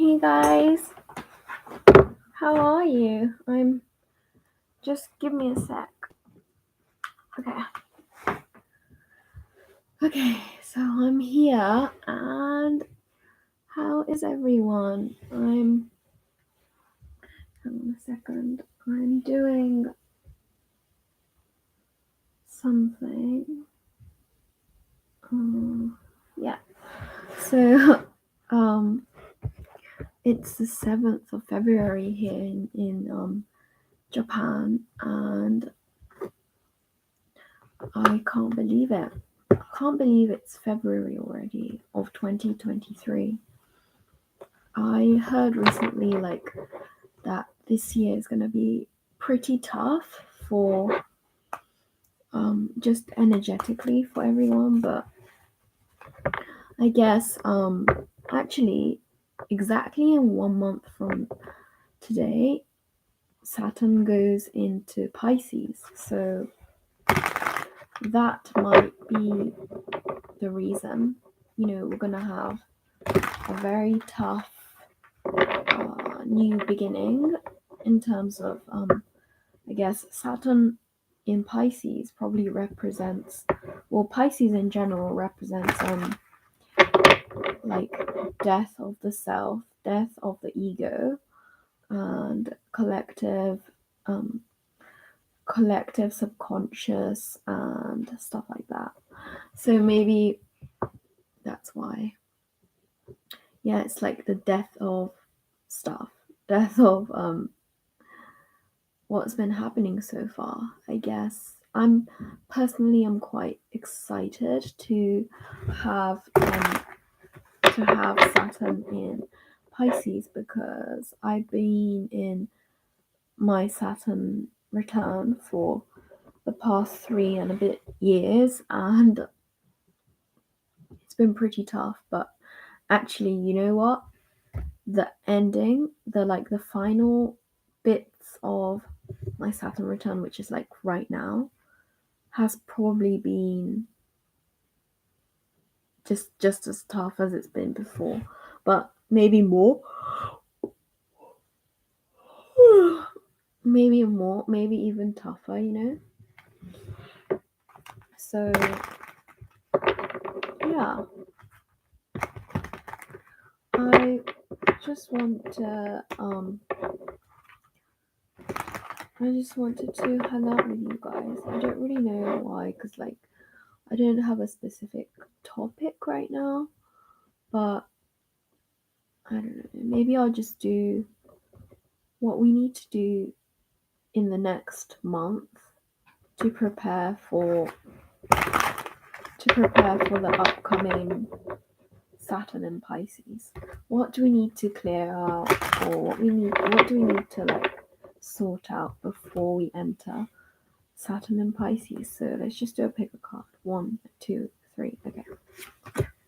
Hey guys, how are you? Just give me a sec. Okay, so I'm here and how is everyone? Hang on a second. I'm doing something. Yeah. So, it's the 7th of February here in Japan, and I can't believe it. I can't believe it's February already of 2023. I heard recently that this year is going to be pretty tough for just energetically for everyone, but I guess actually exactly in 1 month from today Saturn goes into Pisces, so that might be the reason we're gonna have a very tough new beginning in terms of I guess Saturn in Pisces probably represents, well, Pisces in general represents like death of the self, death of the ego, and collective subconscious and stuff like that. So maybe that's why. Yeah, it's like the death of stuff, death of what's been happening so far, I guess. I'm quite excited to have Saturn in Pisces because I've been in my Saturn return for the past 3 and a bit years, and it's been pretty tough. But actually, you know what? The ending, the final bits of my Saturn return, which is like right now, has probably been just as tough as it's been before, but maybe more. Maybe even tougher, So yeah, I just wanted to hang out with you guys. I don't really know why, because I don't have a specific topic right now, but I don't know, maybe I'll just do what we need to do in the next month to prepare for the upcoming Saturn and Pisces. What do we need to clear out, or what do we need to sort out before we enter Saturn and Pisces? So let's just do a pick a card. 1, 2, 3. Okay.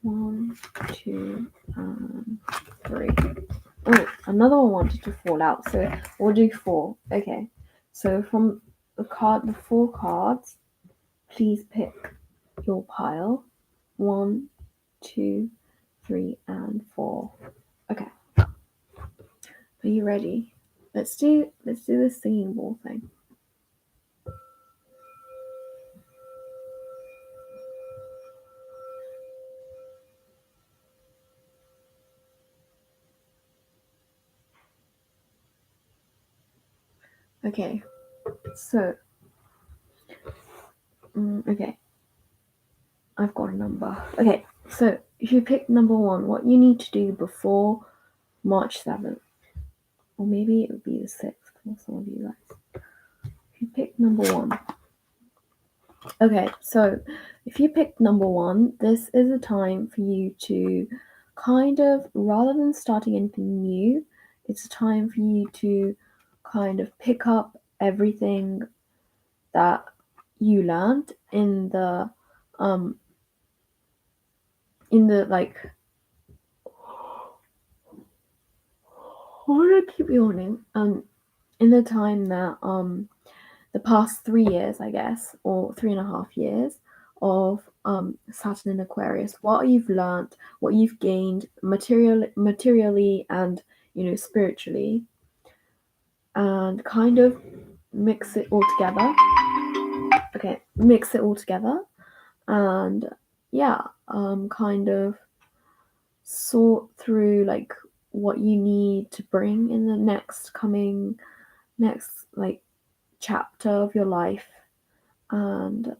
1, 2, 3. Oh, another one wanted to fall out, so we'll do 4. Okay. So from the 4 cards, please pick your pile. 1, 2, 3, and 4. Okay. Are you ready? Let's do this singing ball thing. Okay. So okay. I've got a number. Okay. So if you pick number 1, what you need to do before March 7th, or maybe it would be the 6th for some of you guys. If you pick number 1. Okay, so if you pick number 1, this is a time for you to kind of, rather than starting anything new, it's a time for you to kind of pick up everything that you learned in the why do I keep yawning? In the time that the past 3 years, I guess, or 3.5 years of Saturn in Aquarius, what you've learnt, what you've gained materially and, you know, spiritually, and kind of mix it all together. Okay, mix it all together, and yeah, kind of sort through like what you need to bring in the next like chapter of your life. And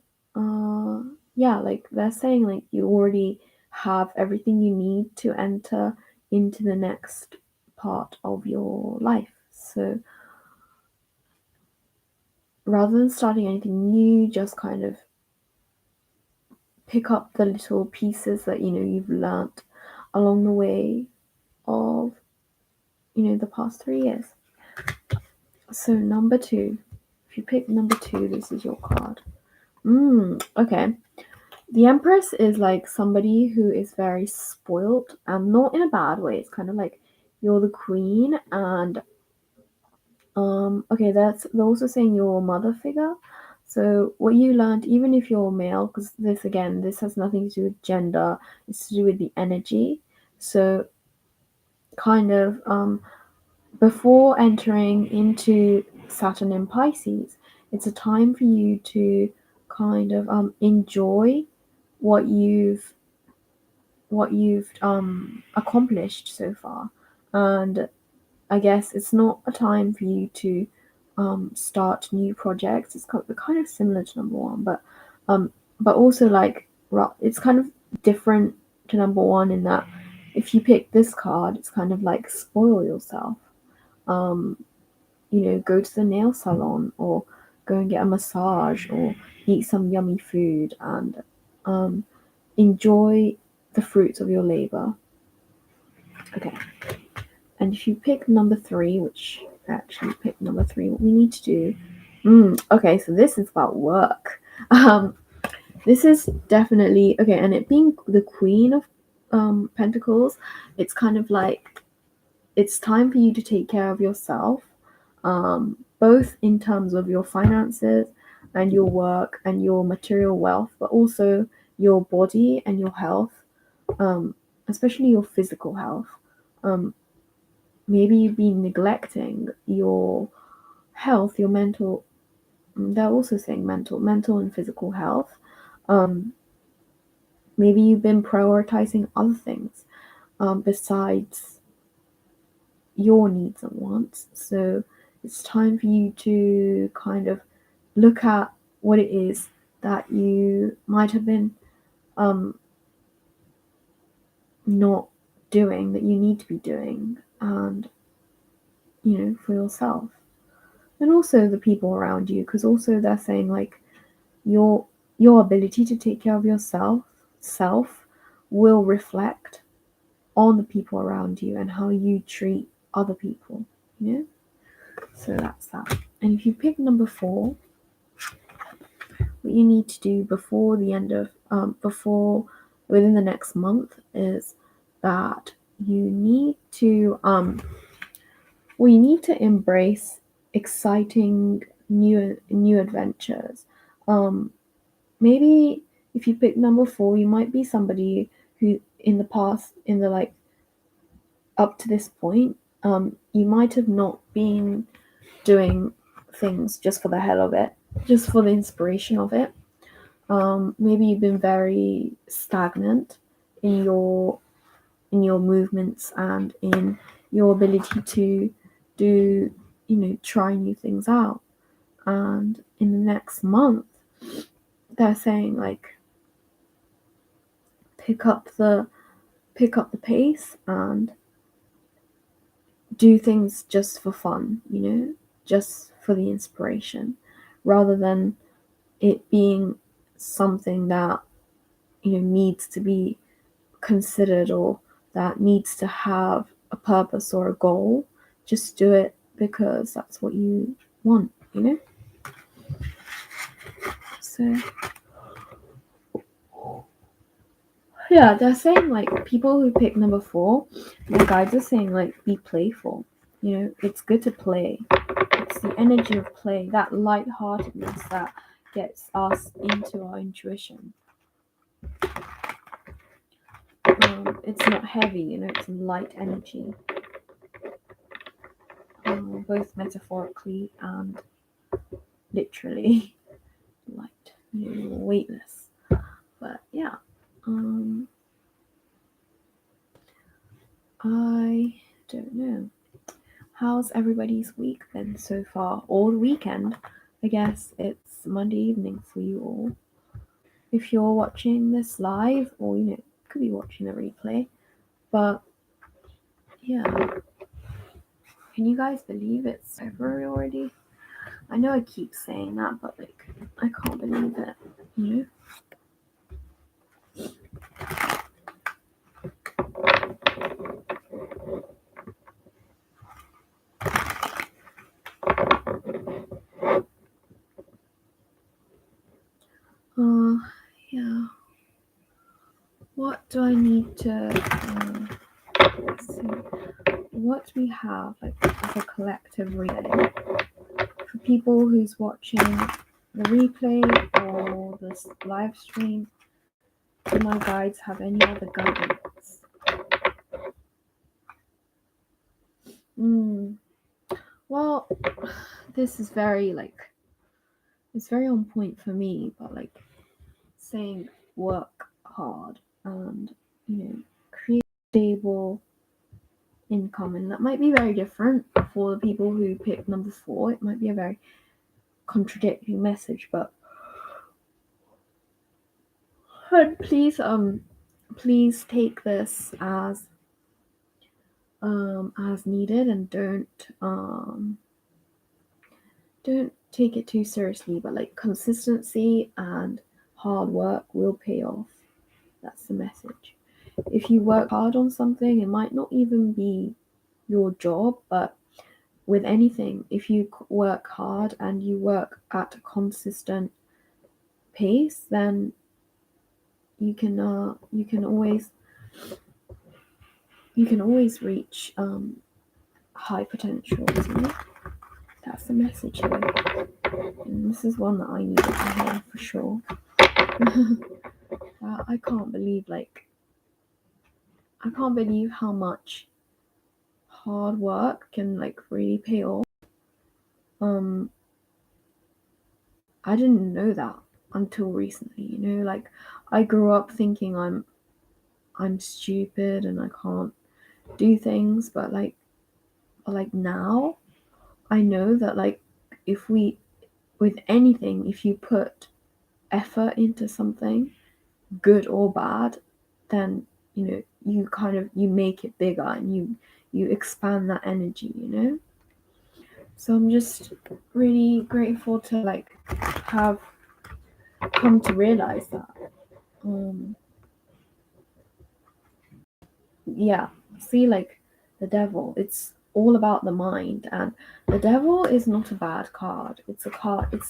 yeah, like they're saying like you already have everything you need to enter into the next part of your life. So rather than starting anything new, just kind of pick up the little pieces that, you know, you've learnt along the way of, you know, the past 3 years. So number 2, if you pick number 2, this is your card. Okay. The Empress is like somebody who is very spoilt, and not in a bad way. It's kind of like you're the queen, and okay, they're also saying you're a mother figure. So what you learned, even if you're male, because this has nothing to do with gender, it's to do with the energy. So kind of before entering into Saturn in Pisces, it's a time for you to kind of enjoy what you've accomplished so far. And I guess it's not a time for you to start new projects. It's kind of similar to number 1, but also like it's kind of different to number 1 in that if you pick this card, it's kind of like spoil yourself. You know, go to the nail salon or go and get a massage or eat some yummy food and enjoy the fruits of your labor. Okay. And if you pick number 3, which actually pick number 3, what we need to do. Okay, so this is about work. This is definitely okay, and it being the Queen of Pentacles, it's kind of like it's time for you to take care of yourself, both in terms of your finances and your work and your material wealth, but also your body and your health, especially your physical health. Maybe you've been neglecting your health, your mental. They're also saying mental and physical health. Maybe you've been prioritizing other things besides your needs and wants. So it's time for you to kind of look at what it is that you might have been not doing that you need to be doing, and you know, for yourself. And also the people around you, because also they're saying like your ability to take care of yourself will reflect on the people around you and how you treat other people, you know. So that's that. And if you pick number 4, what you need to do before the end of within the next month is that you need to embrace exciting new adventures. Maybe if you pick number 4, you might be somebody who in the past, in the like up to this point, you might have not been doing things just for the hell of it, just for the inspiration of it. Maybe you've been very stagnant in your movements and in your ability to do, you know, try new things out. And in the next month, they're saying like pick up the pace and do things just for fun, you know, just for the inspiration, rather than it being something that, you know, needs to be considered or that needs to have a purpose or a goal. Just do it because that's what you want, you know. So yeah, they're saying like people who pick number 4, the guides are saying like be playful. You know, it's good to play. It's the energy of play, that lightheartedness that gets us into our intuition. It's not heavy, you know, it's light energy, both metaphorically and literally light, you know, weightless. But yeah, I don't know. How's everybody's week been so far? Or the weekend? I guess it's Monday evening for you all. If you're watching this live, or you know, could be watching the replay. But yeah, can you guys believe it's February already? I know I keep saying that, but like I can't believe it, you know? Yeah. What do I need to let's see. What we have like as a collective reading for people who's watching the replay or this live stream. Do my guides have any other guidance? Well, this is very like it's very on point for me, but like saying work hard and you know create stable income, and that might be very different for the people who pick number 4. It might be a very contradicting message, but please take this as needed, and don't take it too seriously, but like consistency and hard work will pay off. That's the message. If you work hard on something, it might not even be your job, but with anything, if you work hard and you work at a consistent pace, then you can always reach high potentials. You know? That's the message here. And this is one that I needed to hear for sure. I can't believe how much hard work can like really pay off. I didn't know that until recently, you know, like I grew up thinking I'm stupid and I can't do things, but like now I know that like with anything, if you put effort into something, good or bad, then you know you make it bigger and you expand that energy, you know. So I'm just really grateful to like have come to realize that. Yeah, see, like the devil, it's all about the mind, and the devil is not a bad card. It's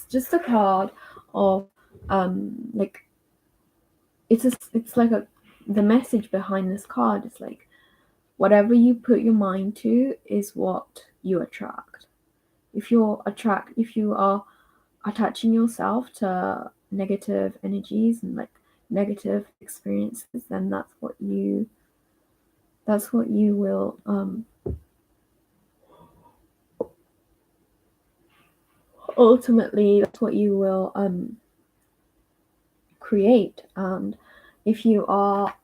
just a card of like it's like the message behind this card is like whatever you put your mind to is what you attract. If you are attaching yourself to negative energies and like negative experiences, then that's what you will ultimately that's what you will create. And if you are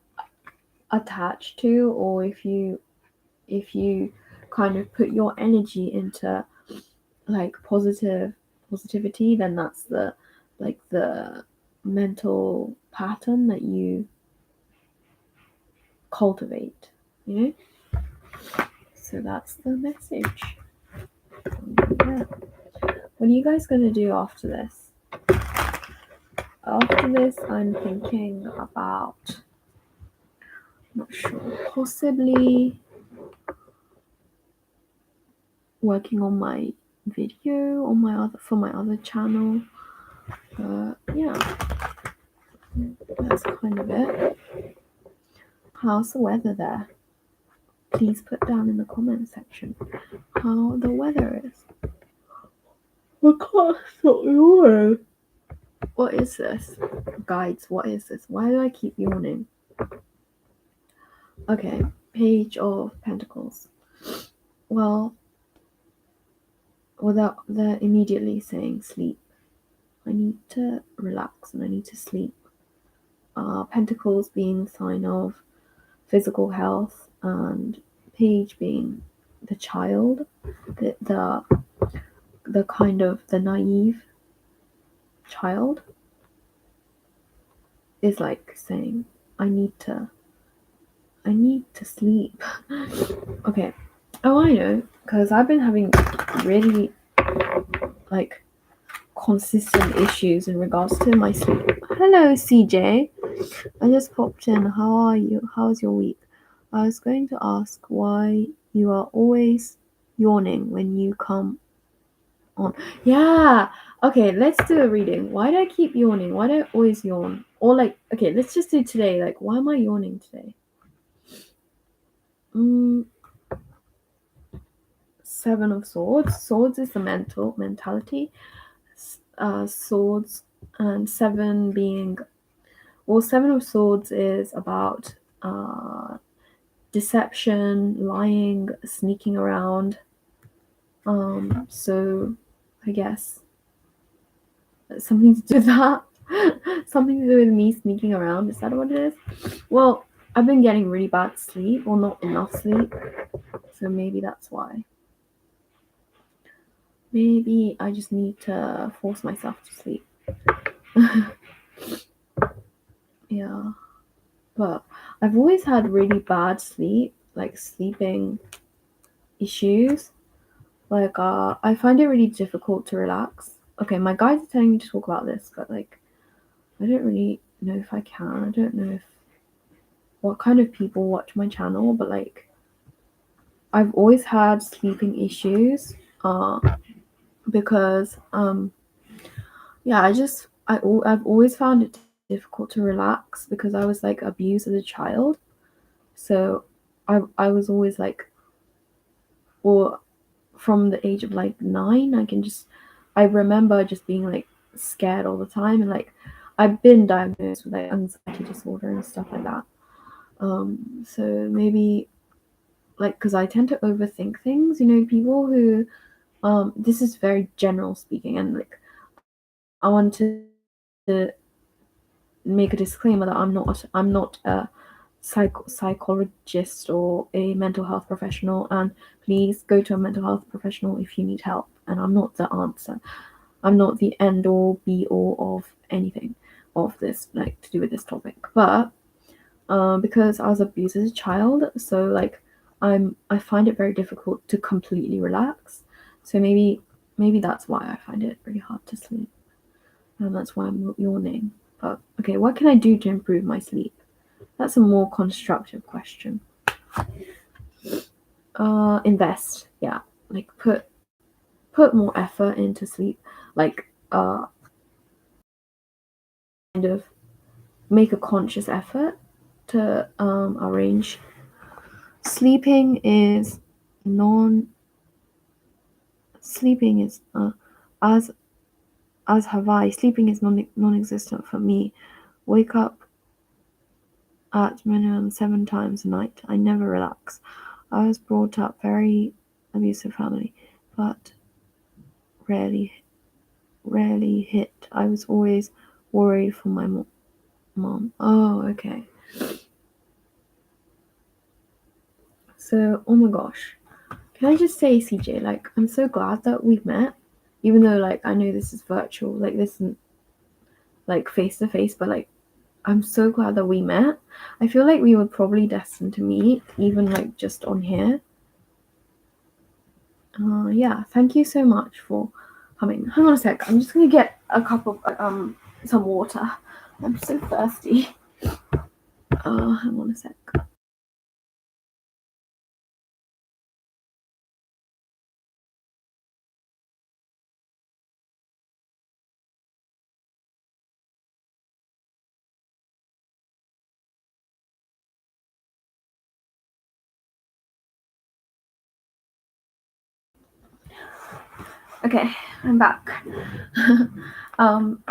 attached to, or if you kind of put your energy into like positivity, then that's the mental pattern that you cultivate, you know. So that's the message. Yeah. What are you guys gonna do after this? After this, I'm thinking about, not sure, possibly working on my video on my other channel. Yeah, that's kind of it. How's the weather there? Please put down in the comment section how the weather is. I can't stop yawning. What is this? Guides, what is this? Why do I keep yawning? Okay, Page of Pentacles. Well, without they're immediately saying sleep. I need to relax and I need to sleep. Pentacles being sign of physical health, and Page being the child, the kind of the naive child, is like saying, I need to sleep. Okay. Oh, I know, because I've been having really like consistent issues in regards to my sleep. Hello, CJ. I just popped in. How are you? How's your week? I was going to ask why you are always yawning when you come on. Yeah. Okay, let's do a reading. Why do I keep yawning? Why do I always yawn? Or like, okay, let's just do today. Like, why am I yawning today? Seven of Swords. Swords is the mentality. Swords and seven being, well, Seven of Swords is about deception, lying, sneaking around. So I guess something to do with that. Something to do with me sneaking around. Is that what it is? Well, I've been getting really bad sleep, or not enough sleep. So maybe that's why. Maybe I just need to force myself to sleep. Yeah. But I've always had really bad sleep, like sleeping issues. Like, I find it really difficult to relax. Okay, my guides are telling me to talk about this, but like, I don't really know if I can. I don't know if what kind of people watch my channel, but like, I've always had sleeping issues. Because yeah, I've always found it difficult to relax because I was like abused as a child. So I was always like, well, from the age of like 9, I remember just being like scared all the time, and like I've been diagnosed with like anxiety disorder and stuff like that. So maybe like, because I tend to overthink things, people who this is very general speaking, and like I want to make a disclaimer that I'm not a psychologist or a mental health professional, and please go to a mental health professional if you need help, and I'm not the answer. I'm not the end all be all of anything of this, like to do with this topic. But because I was abused as a child, so like I find it very difficult to completely relax. So maybe that's why I find it really hard to sleep, and that's why I'm yawning. But okay, what can I do to improve my sleep? That's a more constructive question. Invest, yeah, like put more effort into sleep, like kind of make a conscious effort to arrange. Sleeping is non. Sleeping is as have I. Sleeping is non-existent for me. Wake up at minimum 7 times a night. I never relax. I was brought up very abusive family, but rarely hit. I was always worried for my mom. Oh, okay. So, oh my gosh. Can I just say, CJ, like, I'm so glad that we've met, even though, like, I know this is virtual, like, this isn't, like, face to face, but, like, I'm so glad that we met. I feel like we were probably destined to meet, even, like, just on here. Yeah, thank you so much for coming. Hang on a sec. I'm just gonna get a cup of some water. I'm so thirsty. Hang on a sec. Okay, I'm back. um,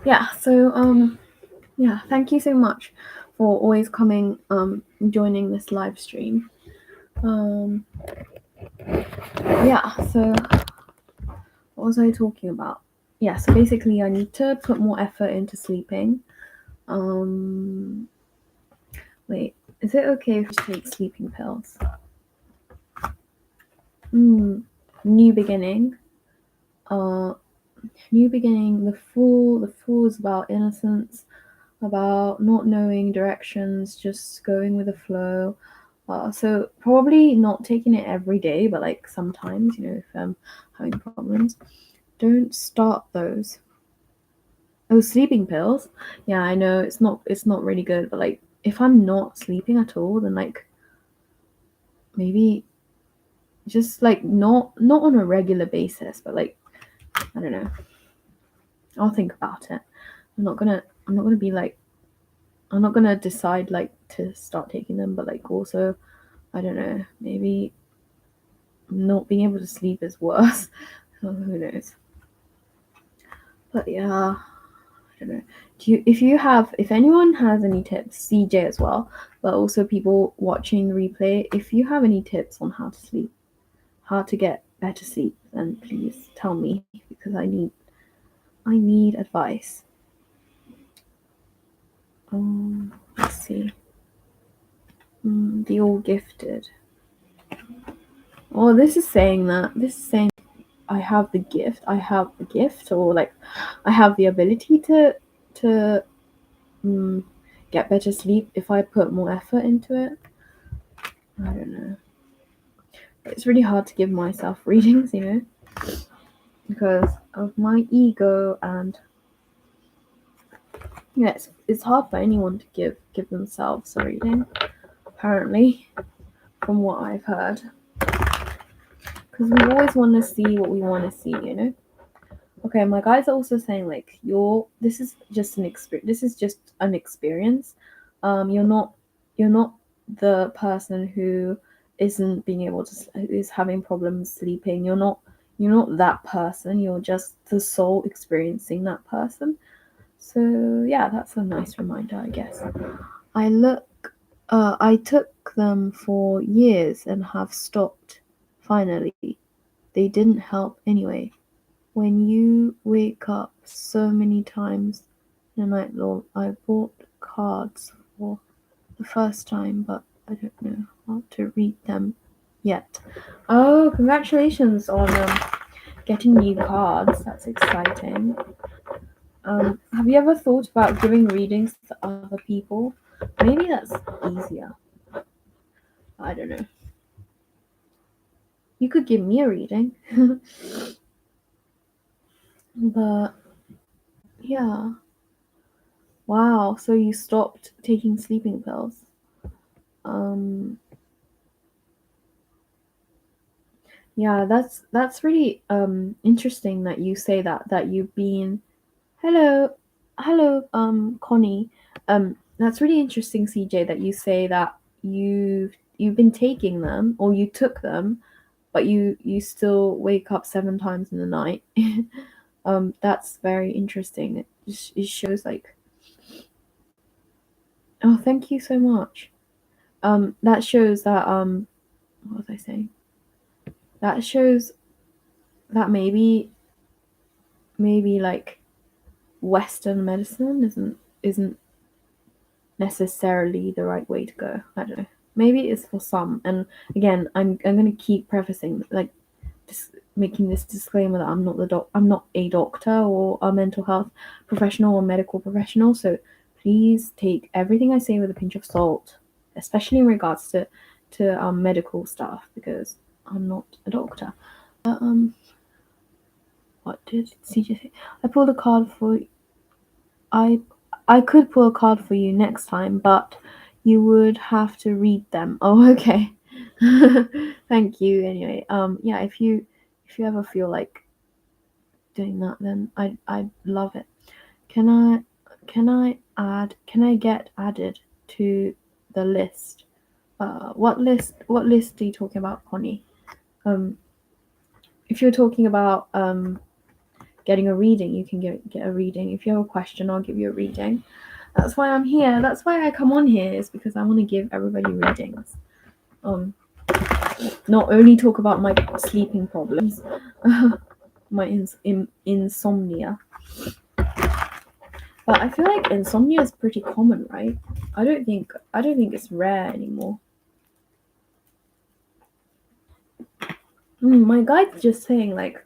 yeah, so yeah, thank you so much for always coming, joining this live stream. Yeah, so what was I talking about? Yeah, so basically I need to put more effort into sleeping. Wait, is it okay if I take sleeping pills? New beginning. New beginning. The Fool is about innocence, about not knowing directions, just going with the flow. So probably not taking it every day, but like sometimes, if I'm having problems, don't start those. Oh, sleeping pills. Yeah, I know it's not really good, but like if I'm not sleeping at all, then like maybe just like not on a regular basis, but like I don't know. I'll think about it. I'm not gonna be like I'm not gonna decide like to start taking them, but like also I don't know, maybe not being able to sleep is worse. So who knows? But yeah, I don't know. If anyone has any tips, CJ as well, but also people watching the replay, if you have any tips on how to sleep, how to get better sleep, then please tell me because I need advice. Let's see. The all gifted. Oh, this is saying I have the gift, or like I have the ability to get better sleep if I put more effort into it. I don't know. It's really hard to give myself readings, because of my ego, and it's hard for anyone to give themselves a reading, apparently, from what I've heard. Because we always want to see what we want to see. Okay, my guys are also saying like this is just an experience. This is just an experience. You're not the person who isn't being able to is having problems sleeping. You're not that person. You're just the soul experiencing that person. So yeah, that's a nice reminder, I guess. I took them for years and have stopped. Finally, they didn't help anyway. When you wake up so many times in a night, Lord, I bought cards for the first time, but I don't know how to read them yet. Oh, congratulations on getting new cards. That's exciting. Have you ever thought about giving readings to other people? Maybe that's easier. I don't know. You could give me a reading. But yeah. Wow, so you stopped taking sleeping pills. Um yeah, that's really interesting that you say that you've been hello Connie. That's really interesting, CJ, that you say that you've been taking them, or you took them, but you still wake up 7 times in the night. That's very interesting. It shows like, oh, thank you so much. That shows that what was I saying? That shows that maybe like Western medicine isn't necessarily the right way to go. I don't know. Maybe it's for some. And again, I'm gonna keep prefacing like making this disclaimer that I'm not a doctor or a mental health professional or medical professional. So please take everything I say with a pinch of salt, especially in regards to medical stuff, because I'm not a doctor. What did CJ say? I pulled a card for I I could pull a card for you next time, but you would have to read them. Oh, okay. Thank you. Anyway, yeah. If you ever feel like doing that, then I'd love it. Can I can I get added to the list? What list? What list are you talking about, Connie? If you're talking about getting a reading, you can get a reading. If you have a question, I'll give you a reading. That's why I'm here. That's why I come on here, is because I want to give everybody readings. Not only talk about my sleeping problems, my insomnia. But I feel like insomnia is pretty common, right? I don't think it's rare anymore. My guide's just saying, like,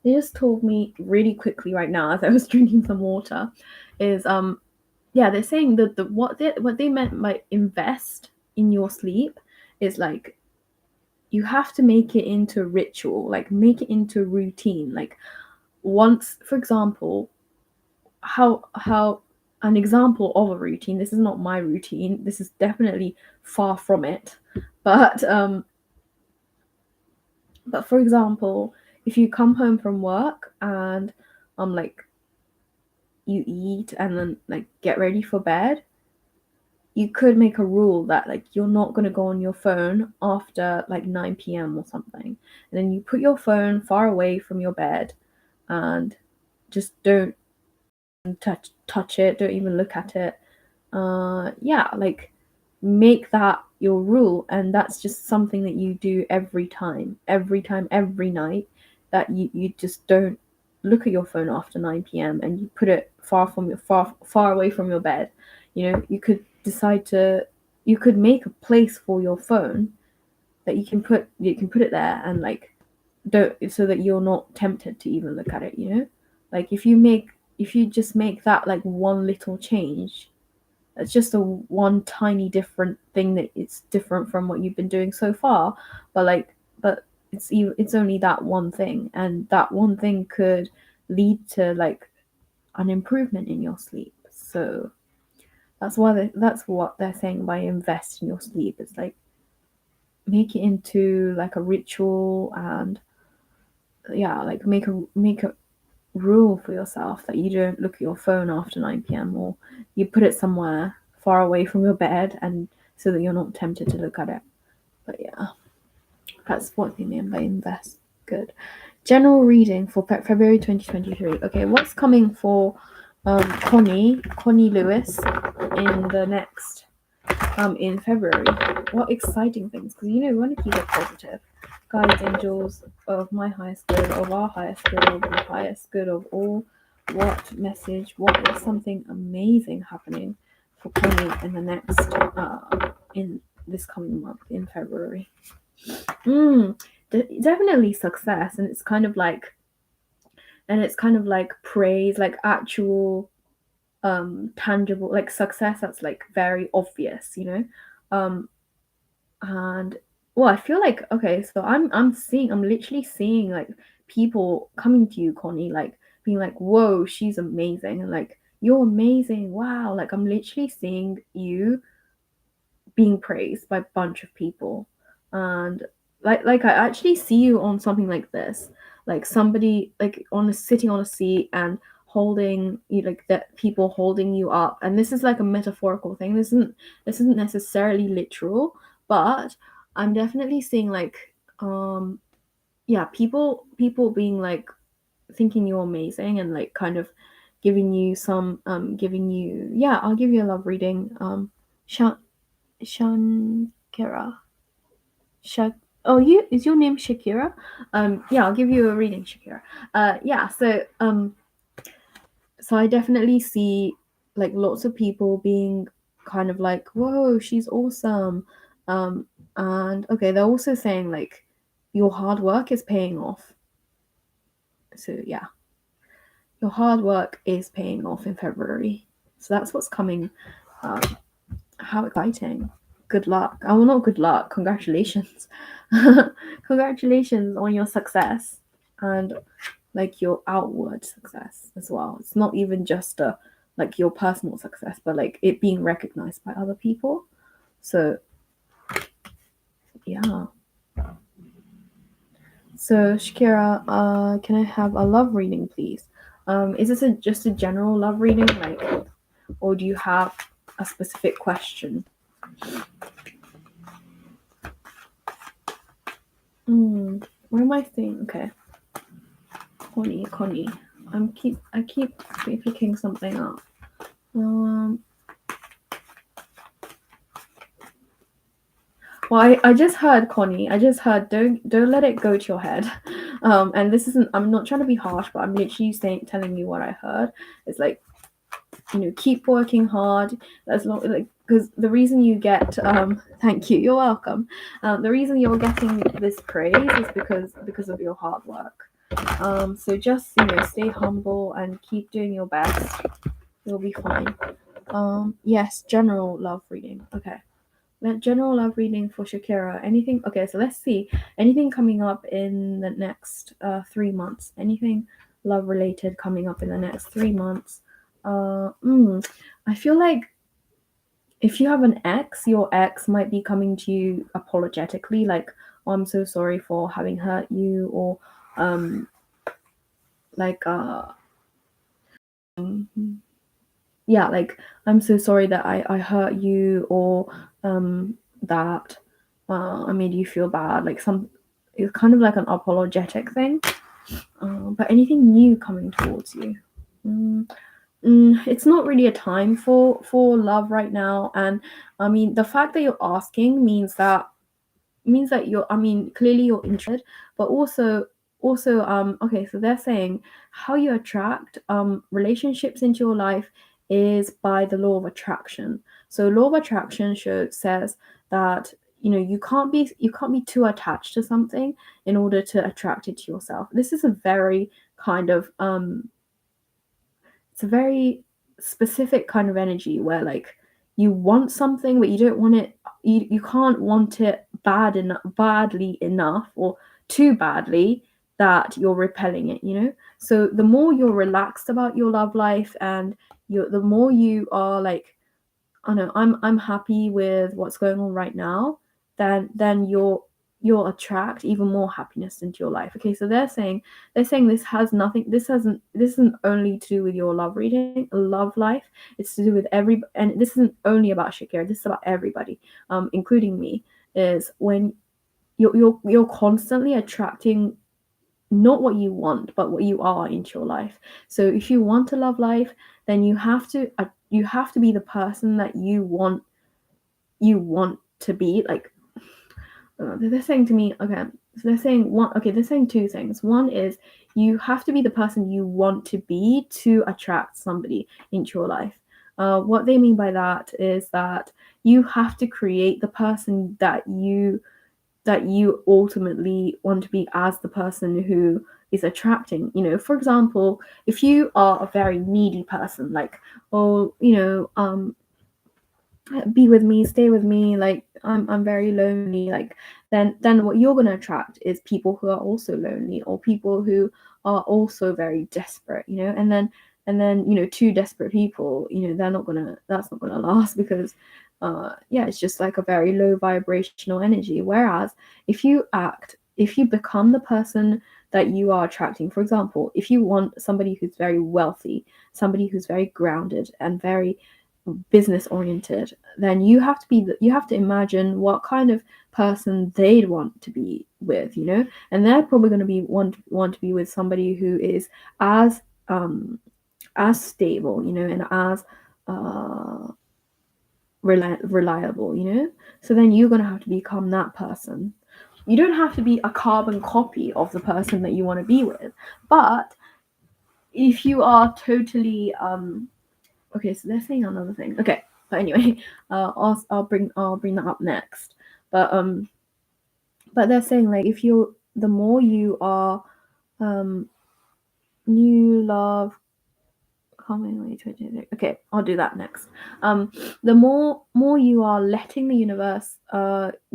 they just told me really quickly right now as I was drinking some water, is yeah, they're saying that what they meant by invest in your sleep is like you have to make it into ritual, like make it into routine. Like once, for example, how an example of a routine, this is not my routine, this is definitely far from it, but for example, if you come home from work and like you eat and then like get ready for bed, you could make a rule that like you're not going to go on your phone after like 9 p.m. or something, and then you put your phone far away from your bed and just don't touch it, don't even look at it. Yeah, like make that your rule, and that's just something that you do every every night, that you just don't look at your phone after 9 p.m. and you put it far away from your bed. You know, you could make a place for your phone that you can put it there, and like don't, so that you're not tempted to even look at it, you know? Like if you just make that like one little change, it's just a one tiny different thing that it's different from what you've been doing so far, but it's only that one thing, and that one thing could lead to like an improvement in your sleep. So that's what they're saying by invest in your sleep. It's like make it into like a ritual, and yeah, like make a rule for yourself that you don't look at your phone after 9 p.m. or you put it somewhere far away from your bed, and so that you're not tempted to look at it. But yeah, that's what they mean by invest. Good. General reading for February 2023. Okay, what's coming for Connie Lewis in the next in February? What exciting things, because you know we want to keep it positive. Guides, angels, of my highest good, of our highest good, of the highest good of all. What message? What is something amazing happening for Connie in the next in this coming month in February? Definitely success, and it's kind of like praise, like actual tangible, like success that's like very obvious, you know. And well, I feel like, okay, so I'm literally seeing like people coming to you, Connie, like being like, whoa, she's amazing, and like you're amazing, wow, like I'm literally seeing you being praised by a bunch of people. And like I actually see you on something like this, like somebody like sitting on a seat and holding you, like that, people holding you up, and this is like a metaphorical thing, this isn't necessarily literal, but I'm definitely seeing like yeah, people being like thinking you're amazing, and like kind of giving you some yeah, I'll give you a love reading. Shankara. Oh, is your name Shakira? Yeah, I'll give you a reading, Shakira. Yeah, so I definitely see like lots of people being kind of like, whoa, she's awesome. And okay, they're also saying like your hard work is paying off. So yeah, your hard work is paying off in February. So that's what's coming. How exciting. Good luck. Oh, well, not good luck. Congratulations. Congratulations on your success, and like your outward success as well. It's not even just like your personal success, but like it being recognized by other people. So yeah. So Shakira, can I have a love reading, please? Is this just a general love reading, like, or do you have a specific question? Where am I seeing? Okay. Connie. I keep picking something up. Well, I just heard Connie. I just heard don't let it go to your head. And this isn't. I'm not trying to be harsh, but I'm literally telling you what I heard. It's like, keep working hard. As long like because the reason you get thank you, you're welcome. The reason you're getting this praise is because of your hard work. So just stay humble and keep doing your best. You'll be fine. Yes, general love reading. Okay. General love reading for Shakira. Anything? Okay, so let's see. Anything coming up in the next 3 months? Anything love related coming up in the next 3 months? I feel like if you have an ex, your ex might be coming to you apologetically, like, "Oh, I'm so sorry for having hurt you," or like, yeah, like, "I'm so sorry that I hurt you," or that I made you feel bad. Like it's kind of like an apologetic thing. But anything new coming towards you? Mm, it's not really a time for love right now, and I mean the fact that you're asking means that you're, I mean, clearly you're interested, but also okay, so they're saying how you attract relationships into your life is by the law of attraction. So law of attraction says that you can't be too attached to something in order to attract it to yourself. This is a very kind of it's a very specific kind of energy where, like, you want something but you don't want it, you can't want it badly enough or too badly that you're repelling it. So the more you're relaxed about your love life, and the more you are like, "Oh no, I'm happy with what's going on right now," then you'll attract even more happiness into your life. Okay, so they're saying this has nothing. This isn't only to do with your love life. It's to do with and this isn't only about Shakira. This is about everybody, including me. Is when you're constantly attracting not what you want, but what you are into your life. So if you want a love life, then you have to be the person that you want to be. Like, they're saying to me, okay, so they're saying one. Okay, they're saying two things. One is you have to be the person you want to be to attract somebody into your life. What they mean by that is that you have to create the person that you ultimately want to be as the person who is attracting. For example, if you are a very needy person, like, "Oh, be with me, stay with me, like, I'm very lonely," like, then what you're going to attract is people who are also lonely, or people who are also very desperate. And then two desperate people, that's not gonna last, because yeah, it's just like a very low vibrational energy. Whereas if you become the person that you are attracting, for example, if you want somebody who's very wealthy, somebody who's very grounded and very business oriented, then you have to imagine what kind of person they'd want to be with. And they're probably going to be want to be with somebody who is as stable, and as uh reliable. So then you're going to have to become that person. You don't have to be a carbon copy of the person that you want to be with, but if you are totally okay, so they're saying another thing. Okay, but anyway, I'll bring that up next. But they're saying, like, if you the more you are um new love coming way 20. Okay, I'll do that next. The more you are letting the universe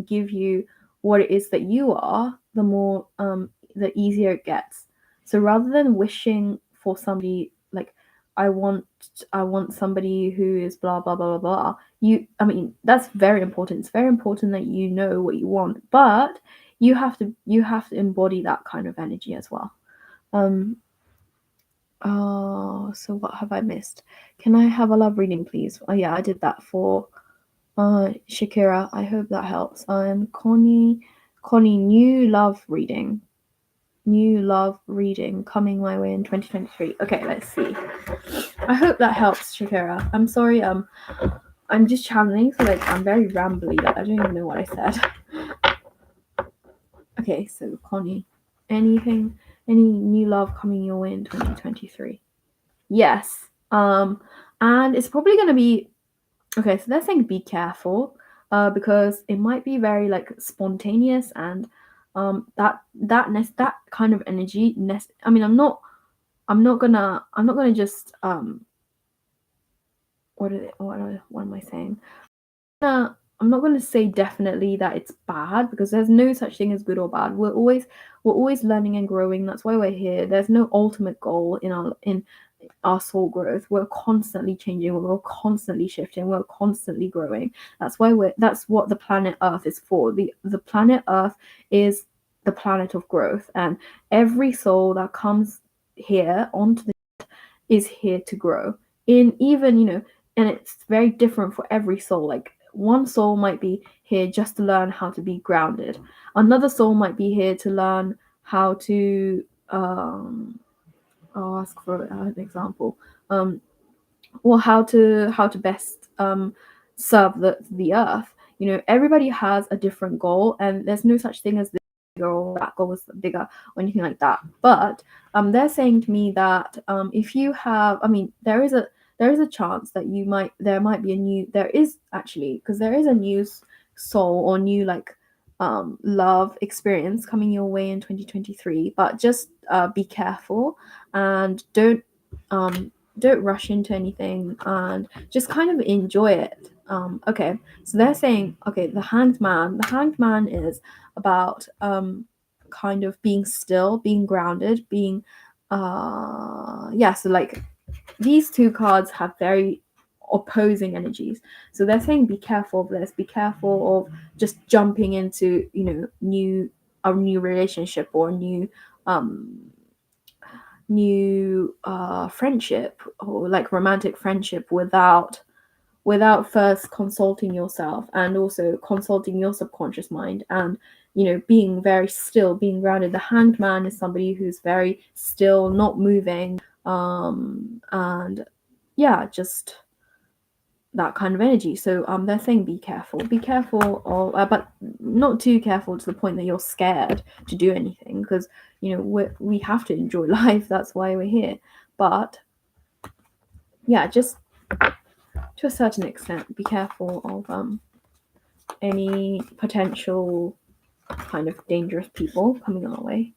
give you what it is that you are, the easier it gets. So rather than wishing for somebody, like, I want I want somebody who is blah blah blah blah blah. I mean, that's very important. It's very important that you know what you want, but you have to embody that kind of energy as well. Um, Oh, so what have I missed? Can I have a love reading, please? Oh yeah, I did that for Shakira. I hope that helps. Connie, new love reading. new love reading coming my way in 2023. Okay, let's see. I hope that helps, Shakira. I'm sorry, I'm just channeling, so like I'm very rambly, like I don't even know what I said. Okay, so Connie, any new love coming your way in 2023? Yes. And it's probably gonna be okay, so they're saying be careful, because it might be very like spontaneous and that kind of energy. I mean, I'm not gonna just what am I saying? I'm not going to say definitely that it's bad, because there's no such thing as good or bad. We're always learning and growing. That's why we're here. There's no ultimate goal in our soul growth. We're constantly changing. We're constantly shifting. We're constantly growing. That's what the planet Earth is for. The planet Earth is the planet of growth, and every soul that comes here onto the is here to grow. In even, and it's very different for every soul. Like one soul might be here just to learn how to be grounded. Another soul might be here to learn how to I'll ask for an example. Or how to best serve the earth. Everybody has a different goal, and there's no such thing as this bigger or that goal is bigger or anything like that. But they're saying to me that if you have, I mean, there is a chance that there might be a new, there is actually, because there is a new soul or new like love experience coming your way in 2023. But just be careful and don't rush into anything, and just kind of enjoy it. Okay, so they're saying, okay, the hanged man is about kind of being still, being grounded, being yeah, so like these two cards have very opposing energies. So they're saying be careful of this, be careful of just jumping into a new relationship or new friendship or like romantic friendship without first consulting yourself, and also consulting your subconscious mind, and being very still, being grounded. The hanged man is somebody who's very still, not moving, and yeah, just that kind of energy. So they're saying be careful of but not too careful to the point that you're scared to do anything, because we have to enjoy life. That's why we're here. But yeah, just to a certain extent, be careful of any potential kind of dangerous people coming our way.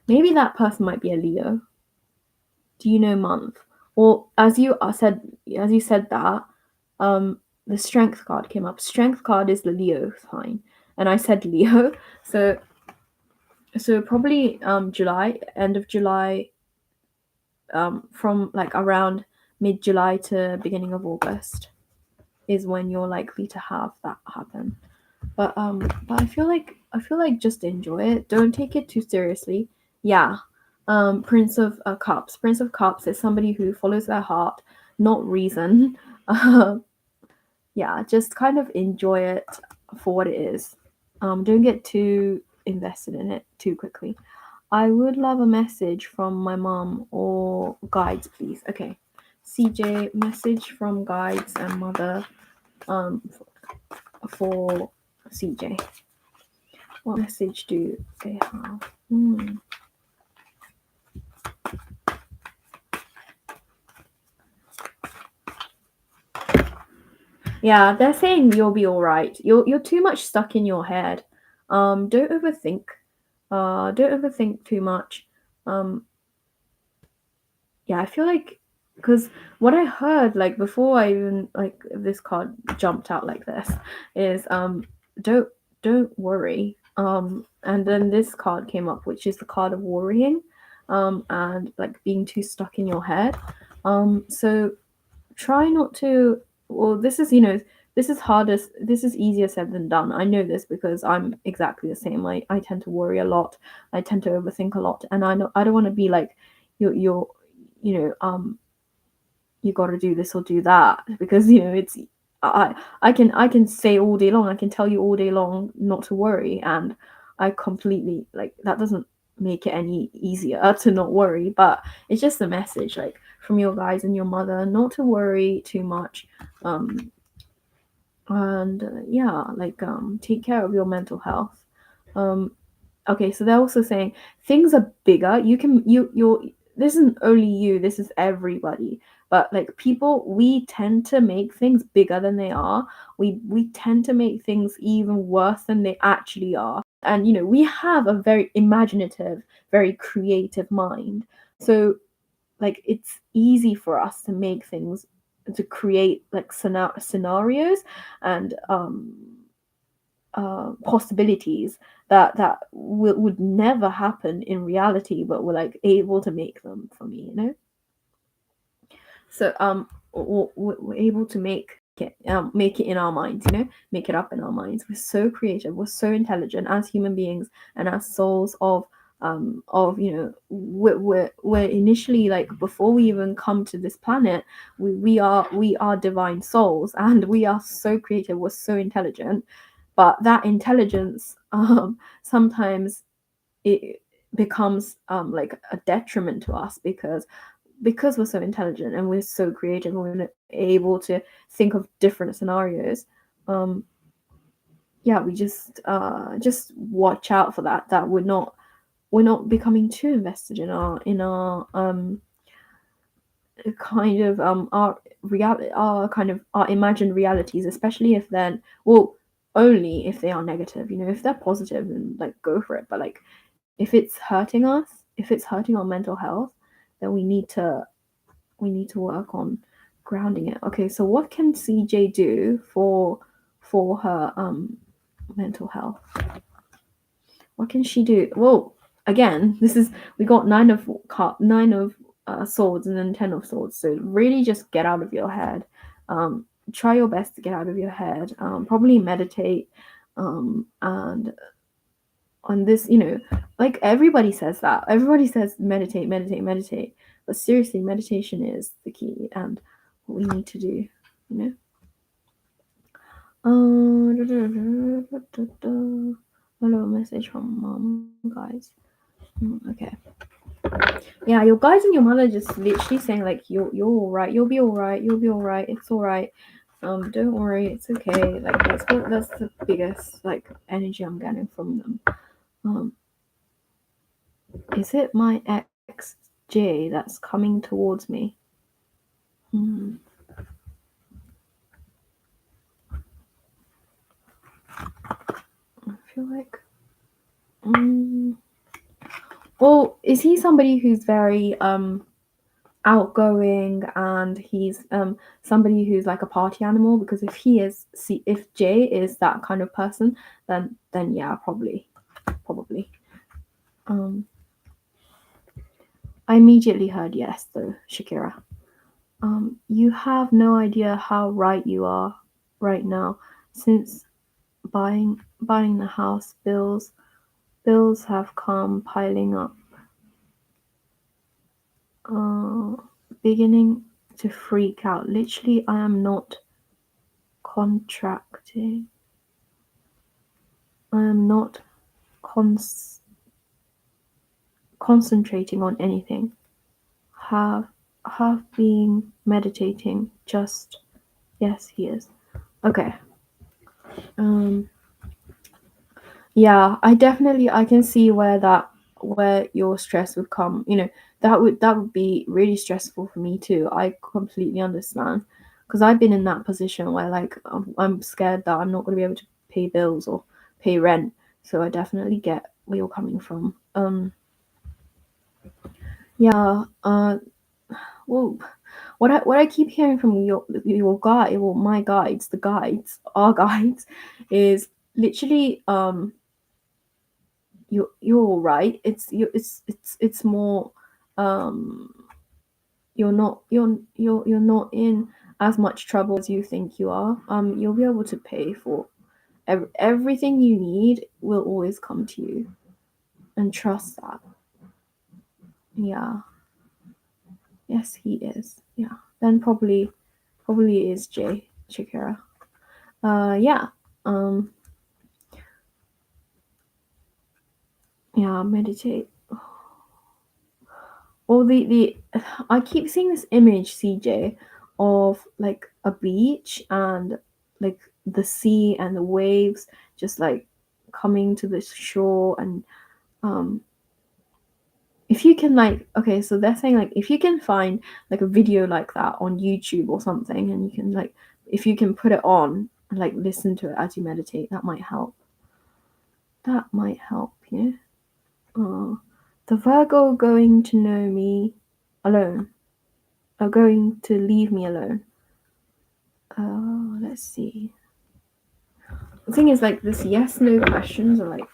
Maybe that person might be a Leo. Do you know month? Or as you said that, the strength card came up. Strength card is the Leo sign, and I said Leo. So probably July, end of July, from like around mid-July to beginning of August is when you're likely to have that happen. But I feel like just enjoy it. Don't take it too seriously. Yeah. Prince of Cups. Prince of Cups is somebody who follows their heart, not reason. Yeah, just kind of enjoy it for what it is. Don't get too invested in it too quickly. I would love a message from my mom or guides, please. Okay. CJ, message from guides and mother for CJ. What message do they have? Yeah, they're saying you'll be all right. You're too much stuck in your head. Don't overthink. Don't overthink too much. Yeah, I feel like, because what I heard like before I even like this card jumped out like this is don't worry. And then this card came up, which is the card of worrying, and like being too stuck in your head. So try not to. Well, this is this is easier said than done. I know this because I'm exactly the same. I tend to worry a lot. I tend to overthink a lot, and I don't want to be like you're you got to do this or do that, because it's I can say all day long, I can tell you all day long not to worry, and I completely like that doesn't make it any easier to not worry, but it's just a message like from your guys and your mother not to worry too much. And yeah, like take care of your mental health. um okay, so they're also saying things are bigger. You can you're this isn't only you, this is everybody. But like people, we tend to make things bigger than they are. We tend to make things even worse than they actually are. And you know, we have a very imaginative, very creative mind. So like it's easy for us to make things, to create like scenarios and possibilities that would never happen in reality, but we're like able to make them, for me, you know. So we're able to make it in our minds, you know, make it up in our minds. We're so creative, we're so intelligent as human beings and as souls of, you know, we're initially, like before we even come to this planet, we are divine souls, and we are so creative, we're so intelligent. But that intelligence sometimes it becomes like a detriment to us, because we're so intelligent and we're so creative and we're able to think of different scenarios. um yeah, we just watch out for that we're not becoming too invested in our kind of our reality, our kind of our imagined realities, especially if then, well, only if they are negative. You know, if they're positive, then like go for it. But like if it's hurting us, if it's hurting our mental health, then we need to work on grounding it. Okay, so what can CJ do for her mental health? What can she do? Well, again, this is, we got nine of swords and then 10 of swords. So really, just get out of your head. Try your best to get out of your head. Probably meditate. And on this, you know, like everybody says that. Everybody says meditate, meditate, meditate. But seriously, meditation is the key and what we need to do, you know. A little message from mom, guys. Okay. Yeah, your guys and your mother just literally saying like you're all right, you'll be all right, you'll be all right, it's all right. Don't worry, it's okay. Like that's the biggest like energy I'm getting from them. Um, is it my ex J that's coming towards me? Hmm. I feel like. Well, is he somebody who's very outgoing, and he's somebody who's like a party animal? Because if he is, see, if Jay is that kind of person, then yeah, probably. um I immediately heard yes though, Shakira. You have no idea how right you are right now. Since buying the house, bills have come piling up. uh Beginning to freak out. Literally, I am not contracting. I am not concentrating on anything. Have have been meditating. Just yes, he is. Okay. Um. Yeah, I can see where your stress would come. You know, that would be really stressful for me too. I completely understand, because I've been in that position where like I'm scared that I'm not going to be able to pay bills or pay rent. So I definitely get where you're coming from. Yeah. Well, what I keep hearing from your guide, well, my guides, the guides, our guides, is literally you're all right. It's more um you're not in as much trouble as you think you are. You'll be able to pay for everything you need will always come to you, and trust that. Yeah. Yes, he is. Yeah. Then probably is Jay Shakira. Yeah. Um yeah, meditate. or the I keep seeing this image, CJ, of like a beach and like the sea and the waves just like coming to the shore. And if you can, like, okay, so they're saying like if you can find like a video like that on YouTube or something, and you can like, if you can put it on and like listen to it as you meditate, that might help. That might help you. The Virgo going to know me alone, are going to leave me alone. Let's see. The thing is, like, this yes/no questions are like,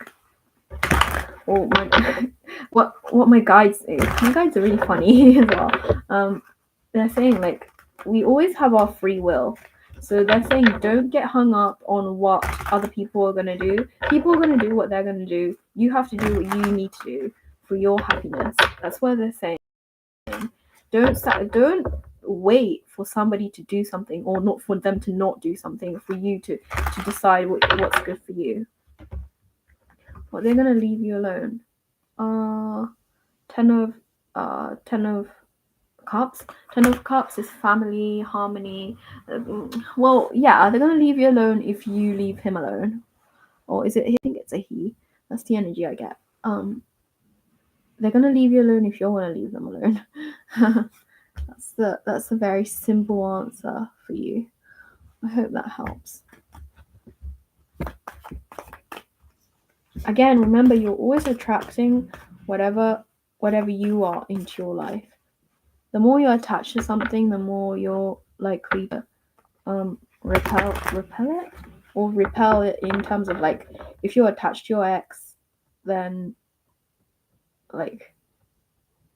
oh my, what my guides say. My guides are really funny as well. They're saying like we always have our free will. So they're saying don't get hung up on what other people are gonna do. People are gonna do what they're gonna do. You have to do what you need to do for your happiness. That's what they're saying. Don't wait for somebody to do something, or not for them to not do something, for you to decide what's good for you. But they're gonna leave you alone. Ten of Cups. Ten of Cups is family, harmony. Well, yeah, they're gonna leave you alone if you leave him alone. Or is it? I think it's a he. That's the energy I get. They're gonna leave you alone if you're gonna leave them alone. That's a very simple answer for you. I hope that helps. Again, remember, you're always attracting whatever you are into your life. The more you're attached to something, the more you're likely to repel it, or repel it in terms of like, if you're attached to your ex, then like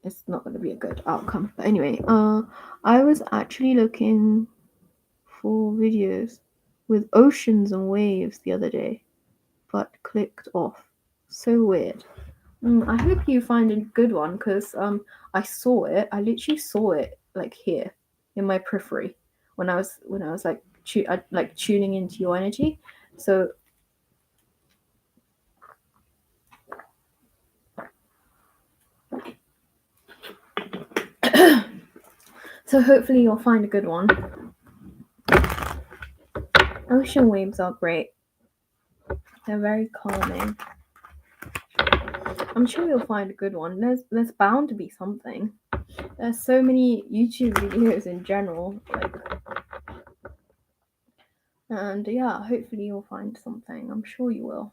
it's not going to be a good outcome. But anyway, I was actually looking for videos with oceans and waves the other day, but clicked off. So weird. I hope you find a good one, because I saw it. I literally saw it like here in my periphery when I was like tuning into your energy. So so hopefully you'll find a good one. Ocean waves are great. They're very calming. I'm sure you'll find a good one. There's bound to be something. There's so many YouTube videos in general, like, and yeah, hopefully you'll find something. I'm sure you will.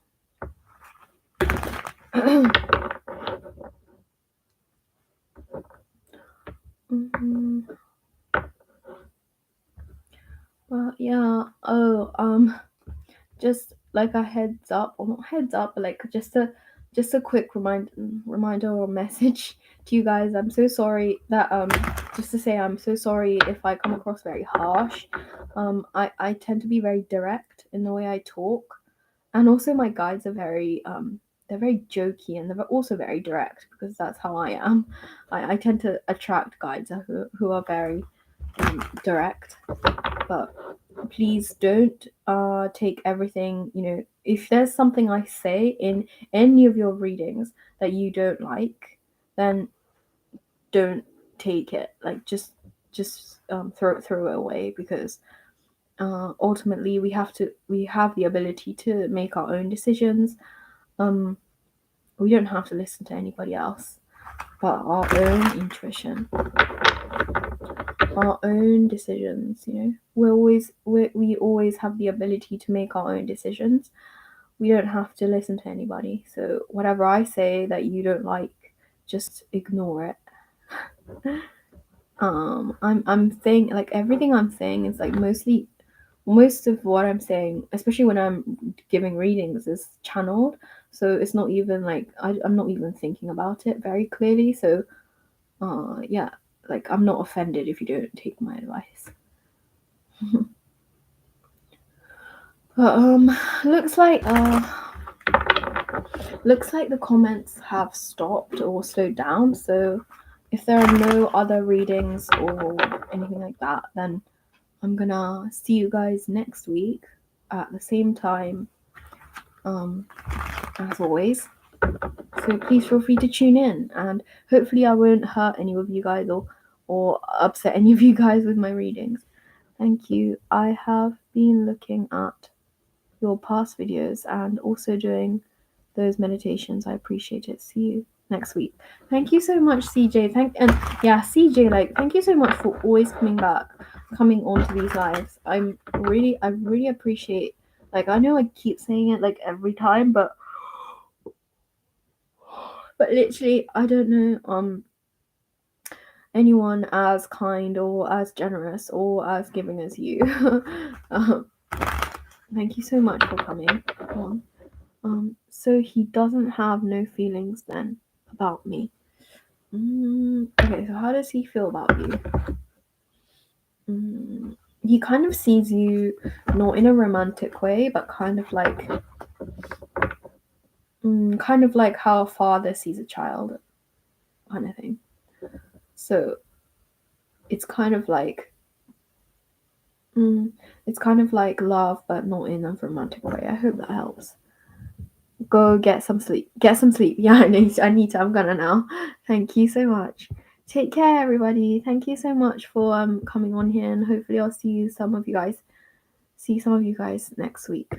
But yeah, just like a heads up, or not heads up, but like just a quick reminder or message to you guys. I'm so sorry that just to say I'm so sorry if I come across very harsh. I tend to be very direct in the way I talk, and also my guides are very they're very jokey, and they're also very direct, because that's how I am. I tend to attract guides who are very direct. But please don't take everything, if there's something I say in any of your readings that you don't like, then don't take it. Like, just throw it away, because ultimately we have the ability to make our own decisions. We don't have to listen to anybody else but our own intuition, our own decisions. We always have the ability to make our own decisions. We don't have to listen to anybody. So whatever I say that you don't like, just ignore it. I'm saying, like, everything I'm saying is like most of what I'm saying, especially when I'm giving readings, is channeled. So it's not even like I'm not even thinking about it very clearly. So yeah, like, I'm not offended if you don't take my advice. But looks like the comments have stopped or slowed down. So if there are no other readings or anything like that, then I'm gonna see you guys next week at the same time, as always. So please feel free to tune in, and hopefully I won't hurt any of you guys or upset any of you guys with my readings. Thank you. I have been looking at your past videos and also doing those meditations. I appreciate it. See you next week. Thank you so much, CJ. CJ, like, thank you so much for always coming onto these lives. I really appreciate, like, I know I keep saying it like every time, but literally I don't know anyone as kind or as generous or as giving as you. Thank you so much for coming on. So he doesn't have no feelings then about me. Okay, so how does he feel about you? He kind of sees you not in a romantic way, but kind of like how a father sees a child, kind of thing. So it's kind of like love, but not in a romantic way. I hope that helps. Go get some sleep. Yeah, I need to. I'm gonna now. Thank you so much. Take care, everybody. Thank you so much for coming on here, and hopefully I'll see some of you guys next week.